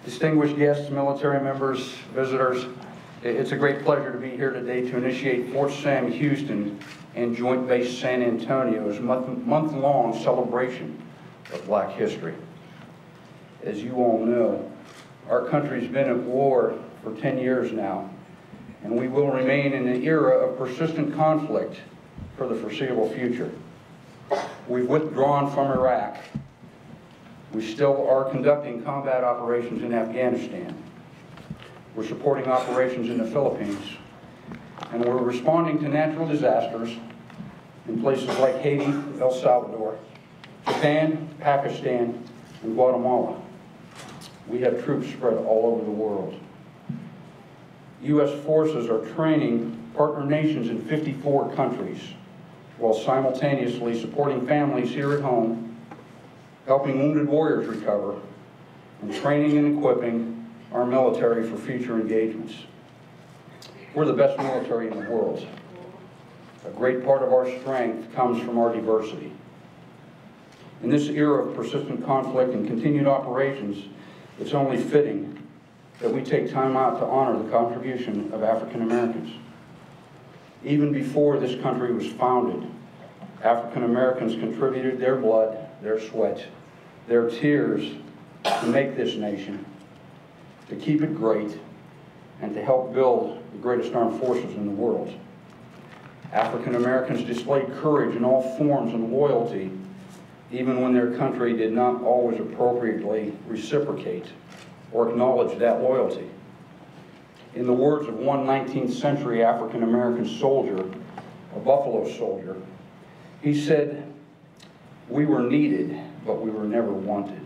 Distinguished guests, military members, visitors, it's a great pleasure to be here today to initiate Fort Sam Houston and Joint Base San Antonio's month-long celebration of Black history. As you all know, our country's been at war for 10 years now, and we will remain in an era of persistent conflict for the foreseeable future. We've withdrawn from Iraq. We still are conducting combat operations in Afghanistan. We're supporting operations in the Philippines. And we're responding to natural disasters in places like Haiti, El Salvador, Japan, Pakistan, and Guatemala. We have troops spread all over the world. U.S. forces are training partner nations in 54 countries, while simultaneously supporting families here at home, helping wounded warriors recover, and training and equipping our military for future engagements. We're the best military in the world. A great part of our strength comes from our diversity. In this era of persistent conflict and continued operations, it's only fitting that we take time out to honor the contribution of African Americans. Even before this country was founded, African Americans contributed their blood, their sweat, their tears to make this nation, to keep it great, and to help build the greatest armed forces in the world. African Americans displayed courage in all forms and loyalty, even when their country did not always appropriately reciprocate or acknowledge that loyalty. In the words of one 19th century African American soldier, a Buffalo soldier, he said, "We were needed, but we were never wanted."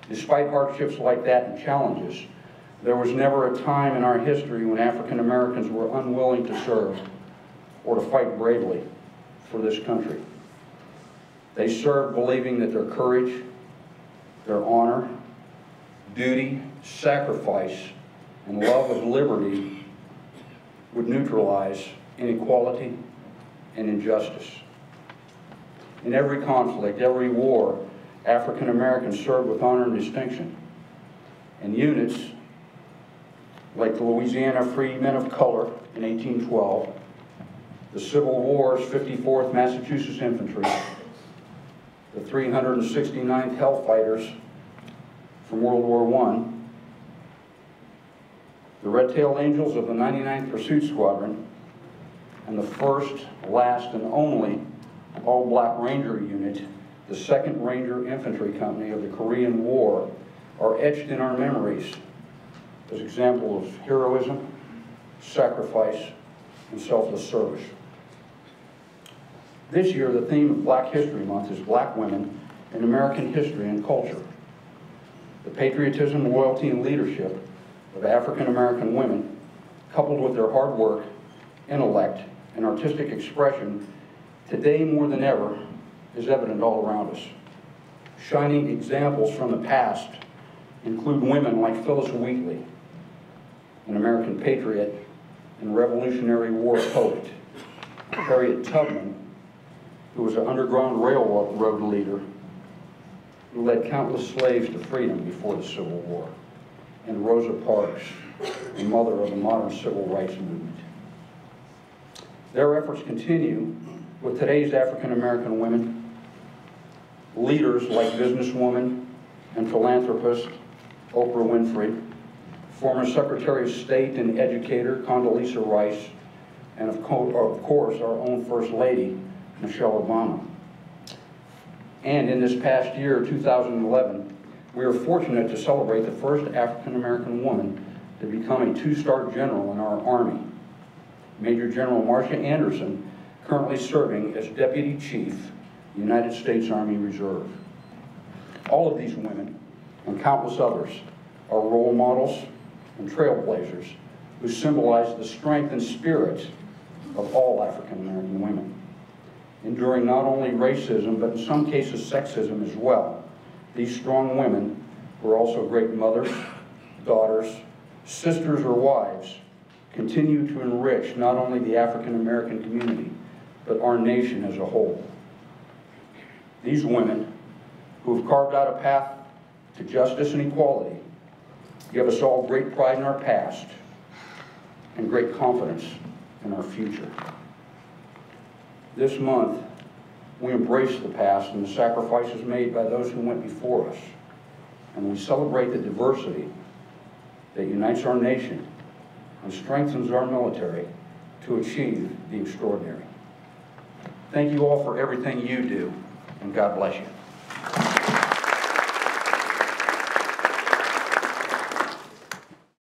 Despite hardships like that and challenges, there was never a time in our history when African Americans were unwilling to serve or to fight bravely for this country. They served believing that their courage, their honor, duty, sacrifice, and love of liberty would neutralize inequality and injustice. In every conflict, every war, African Americans served with honor and distinction. And units like the Louisiana Free Men of Color in 1812, the Civil War's 54th Massachusetts Infantry, the 369th Hellfighters from World War I, the Red-Tailed Angels of the 99th Pursuit Squadron, and the first, last, and only all-black Ranger unit, the 2nd Ranger Infantry Company of the Korean War, are etched in our memories as examples of heroism, sacrifice, and selfless service. This year, the theme of Black History Month is Black Women in American History and Culture. The patriotism, loyalty, and leadership of African American women, coupled with their hard work, intellect, and artistic expression, today more than ever, is evident all around us. Shining examples from the past include women like Phyllis Wheatley, an American patriot and Revolutionary War poet, Harriet Tubman, who was an Underground Railroad leader who led countless slaves to freedom before the Civil War, and Rosa Parks, the mother of the modern civil rights movement. Their efforts continue with today's African American women, leaders like businesswoman and philanthropist Oprah Winfrey, former Secretary of State and educator Condoleezza Rice, and of course our own First Lady, Michelle Obama. And in this past year, 2011, we are fortunate to celebrate the first African American woman to become a 2-star general in our Army, Major General Marcia Anderson, currently serving as Deputy Chief, United States Army Reserve. All of these women, and countless others, are role models and trailblazers who symbolize the strength and spirit of all African American women, enduring not only racism, but in some cases sexism as well. These strong women were also great mothers, daughters, sisters, or wives, continue to enrich not only the African American community, but our nation as a whole. These women, who have carved out a path to justice and equality, give us all great pride in our past and great confidence in our future. This month, we embrace the past and the sacrifices made by those who went before us, and we celebrate the diversity that unites our nation and strengthens our military to achieve the extraordinary. Thank you all for everything you do, and God bless you.